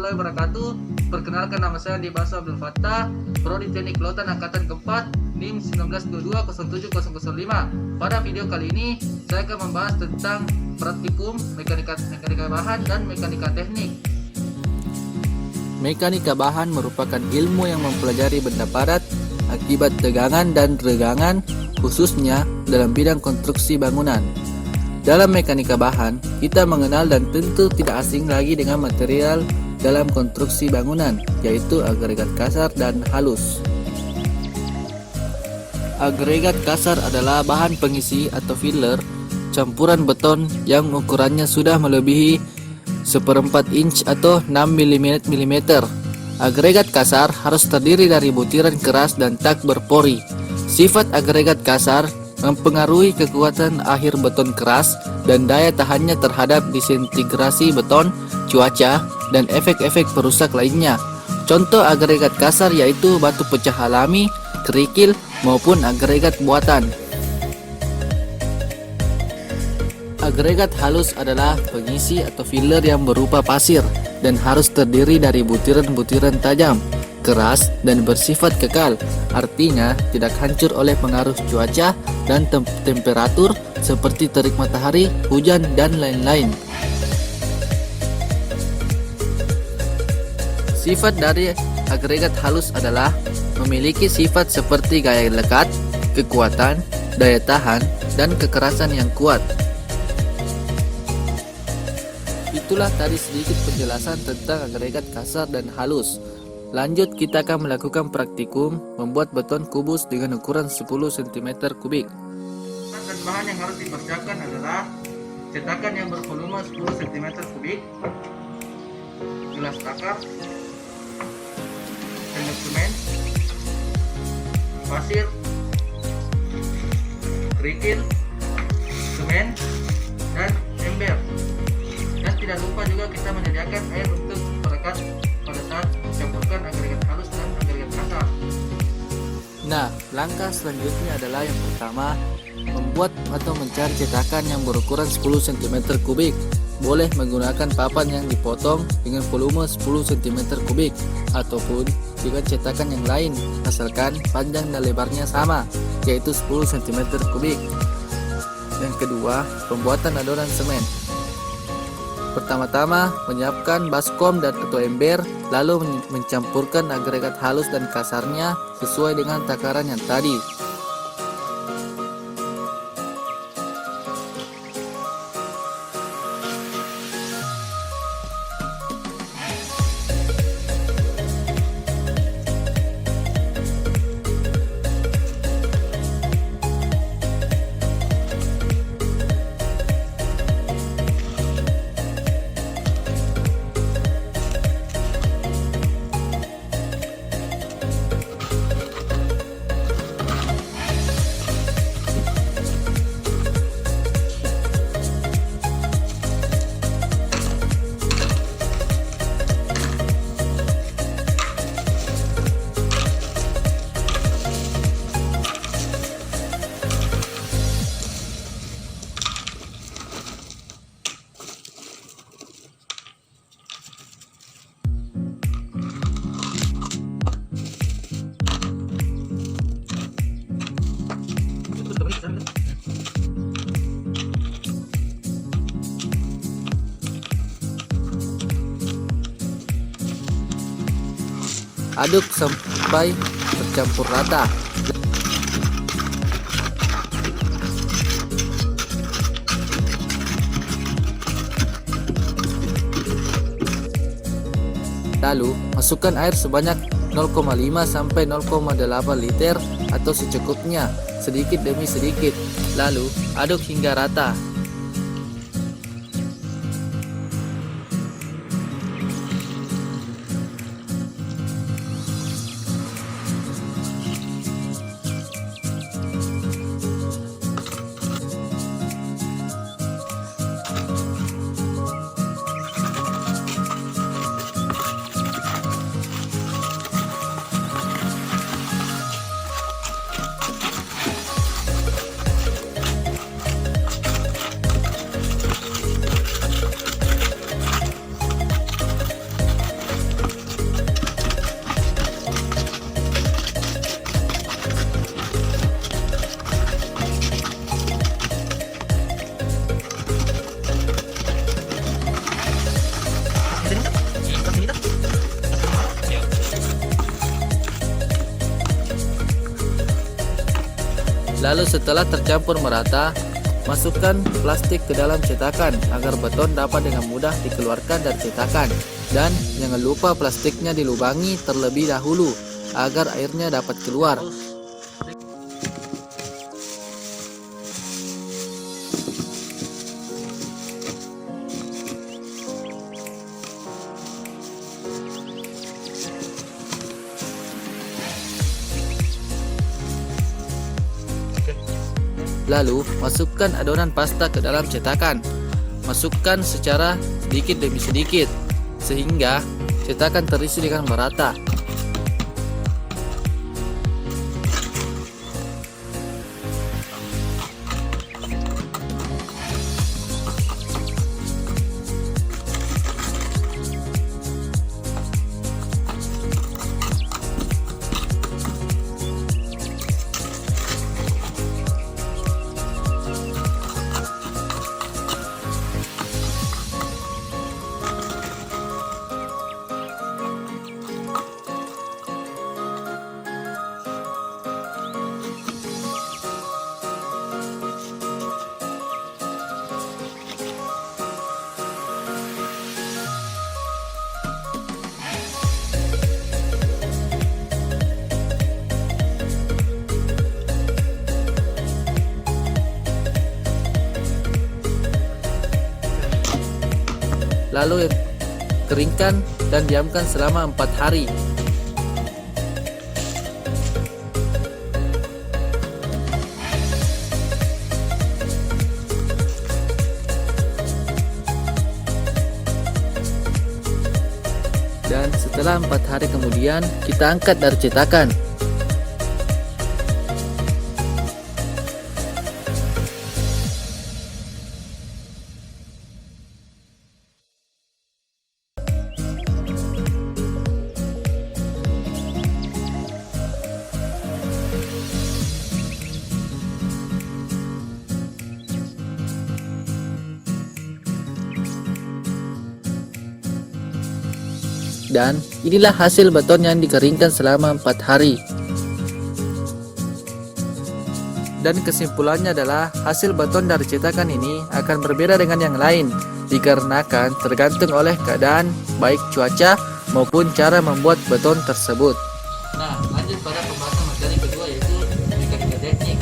warahmatullahi wabarakatuh. Perkenalkan, nama saya Dibasa Abdul Fattah, Prodi Teknik Kelautan Angkatan keempat, NIM 1922-005. Pada video kali ini saya akan membahas tentang praktikum mekanika bahan dan mekanika teknik. Mekanika bahan merupakan ilmu yang mempelajari benda padat akibat tegangan dan regangan, khususnya dalam bidang konstruksi bangunan. Dalam mekanika bahan, kita mengenal dan tentu tidak asing lagi dengan material dalam konstruksi bangunan, yaitu agregat kasar dan halus. Agregat kasar adalah bahan pengisi atau filler campuran beton yang ukurannya sudah melebihi 1/4 inch atau 6 mm. Agregat kasar harus terdiri dari butiran keras dan tak berpori. Sifat agregat kasar mempengaruhi kekuatan akhir beton keras dan daya tahannya terhadap disintegrasi beton, cuaca, dan efek-efek perusak lainnya. Contoh agregat kasar yaitu batu pecah alami, kerikil, maupun agregat buatan. Agregat halus adalah pengisi atau filler yang berupa pasir dan harus terdiri dari butiran-butiran tajam, keras, dan bersifat kekal, artinya tidak hancur oleh pengaruh cuaca dan temperatur seperti terik matahari, hujan, dan lain-lain. Sifat dari agregat halus adalah memiliki sifat seperti gaya lekat, kekuatan, daya tahan, dan kekerasan yang kuat. Itulah tadi sedikit penjelasan tentang agregat kasar dan halus. Lanjut, kita akan melakukan praktikum membuat beton kubus dengan ukuran 10 cm kubik. Dan bahan yang harus dipersiapkan adalah cetakan yang bervolume 10 cm kubik, gelas takar, sendok semen, pasir, kerikil, semen, dan ember. Dan tidak lupa juga kita menyediakan air untuk perekat pada saat mencampurkan agregat halus dan agregat kasar. Nah, langkah selanjutnya adalah yang pertama, membuat atau mencari cetakan yang berukuran 10 cm kubik. Boleh menggunakan papan yang dipotong dengan volume 10 cm kubik ataupun dengan cetakan yang lain, asalkan panjang dan lebarnya sama, yaitu 10 cm kubik. Yang kedua, pembuatan adonan semen. Pertama-tama, menyiapkan baskom dan atau ember, lalu mencampurkan agregat halus dan kasarnya sesuai dengan takaran yang tadi. Aduk sampai tercampur rata. Lalu, masukkan air sebanyak 0,5 sampai 0,8 liter atau secukupnya, sedikit demi sedikit. Lalu, aduk hingga rata. Lalu setelah tercampur merata, masukkan plastik ke dalam cetakan agar beton dapat dengan mudah dikeluarkan dari cetakan. Dan jangan lupa plastiknya dilubangi terlebih dahulu agar airnya dapat keluar. Lalu, masukkan adonan pasta ke dalam cetakan. Masukkan secara sedikit demi sedikit, sehingga cetakan terisi dengan merata. Lalu keringkan dan diamkan selama 4 hari. Dan setelah 4 hari kemudian, kita angkat dari cetakan. Dan inilah hasil beton yang dikeringkan selama 4 hari. Dan kesimpulannya adalah hasil beton dari cetakan ini akan berbeda dengan yang lain dikarenakan tergantung oleh keadaan baik cuaca maupun cara membuat beton tersebut. Nah, lanjut pada pembahasan materi kedua yaitu mekanika teknik.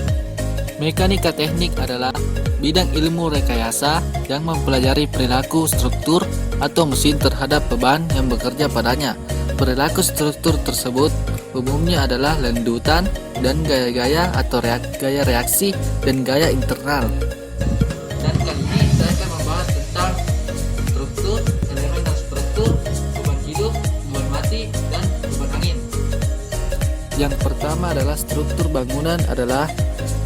Mekanika teknik adalah bidang ilmu rekayasa yang mempelajari perilaku struktur atau mesin terhadap beban yang bekerja padanya. Perilaku struktur tersebut umumnya adalah lendutan dan gaya-gaya atau gaya reaksi dan gaya internal. Dan kali ini saya akan membahas tentang struktur, elemen dan struktur, beban hidup, beban mati, dan beban angin. Yang pertama adalah struktur bangunan adalah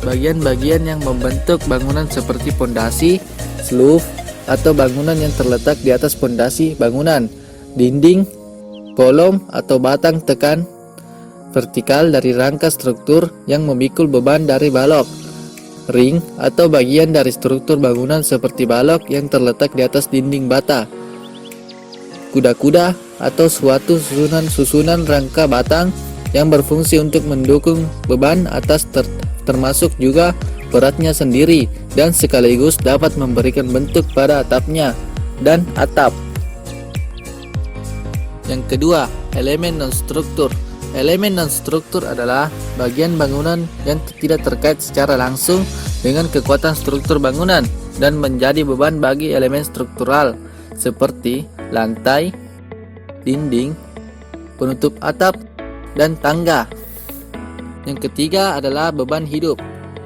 bagian-bagian yang membentuk bangunan seperti pondasi, seluf, atau bangunan yang terletak di atas pondasi bangunan, dinding, kolom atau batang tekan vertikal dari rangka struktur yang memikul beban dari balok, ring atau bagian dari struktur bangunan seperti balok yang terletak di atas dinding bata, kuda-kuda atau suatu susunan rangka batang yang berfungsi untuk mendukung beban atas termasuk juga beratnya sendiri dan sekaligus dapat memberikan bentuk pada atapnya dan atap. Yang kedua, elemen non-struktur. Elemen non-struktur adalah bagian bangunan yang tidak terkait secara langsung dengan kekuatan struktur bangunan dan menjadi beban bagi elemen struktural seperti lantai, dinding, penutup atap, dan tangga. Yang ketiga adalah beban hidup.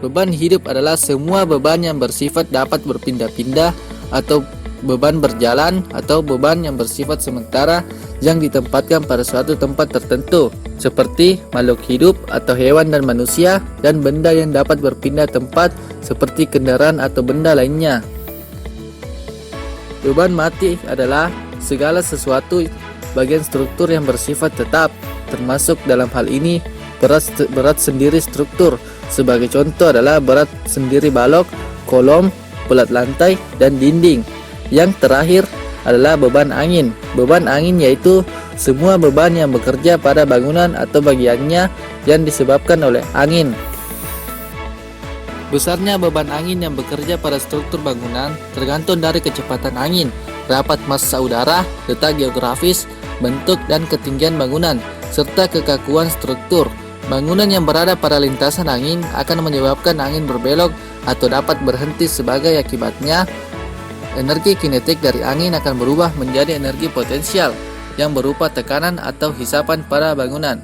Beban hidup adalah semua beban yang bersifat dapat berpindah-pindah atau beban berjalan atau beban yang bersifat sementara yang ditempatkan pada suatu tempat tertentu seperti makhluk hidup atau hewan dan manusia dan benda yang dapat berpindah tempat seperti kendaraan atau benda lainnya. Beban mati adalah segala sesuatu bagian struktur yang bersifat tetap, termasuk dalam hal ini berat sendiri struktur. Sebagai contoh adalah berat sendiri balok, kolom, pelat lantai, dan dinding. Yang terakhir adalah beban angin. Beban angin yaitu semua beban yang bekerja pada bangunan atau bagiannya yang disebabkan oleh angin. Besarnya beban angin yang bekerja pada struktur bangunan tergantung dari kecepatan angin, rapat massa udara, letak geografis, bentuk dan ketinggian bangunan, serta kekakuan struktur. Bangunan yang berada pada lintasan angin akan menyebabkan angin berbelok atau dapat berhenti. Sebagai akibatnya, energi kinetik dari angin akan berubah menjadi energi potensial yang berupa tekanan atau hisapan pada bangunan.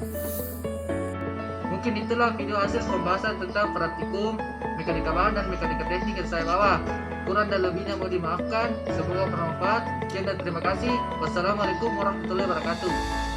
Mungkin itulah video hasil pembahasan tentang praktikum mekanika bahan dan mekanika teknik yang saya bawa. Kurang dan lebihnya mohon dimaafkan. Semoga bermanfaat. Sekian dan terima kasih. Wassalamualaikum warahmatullahi wabarakatuh.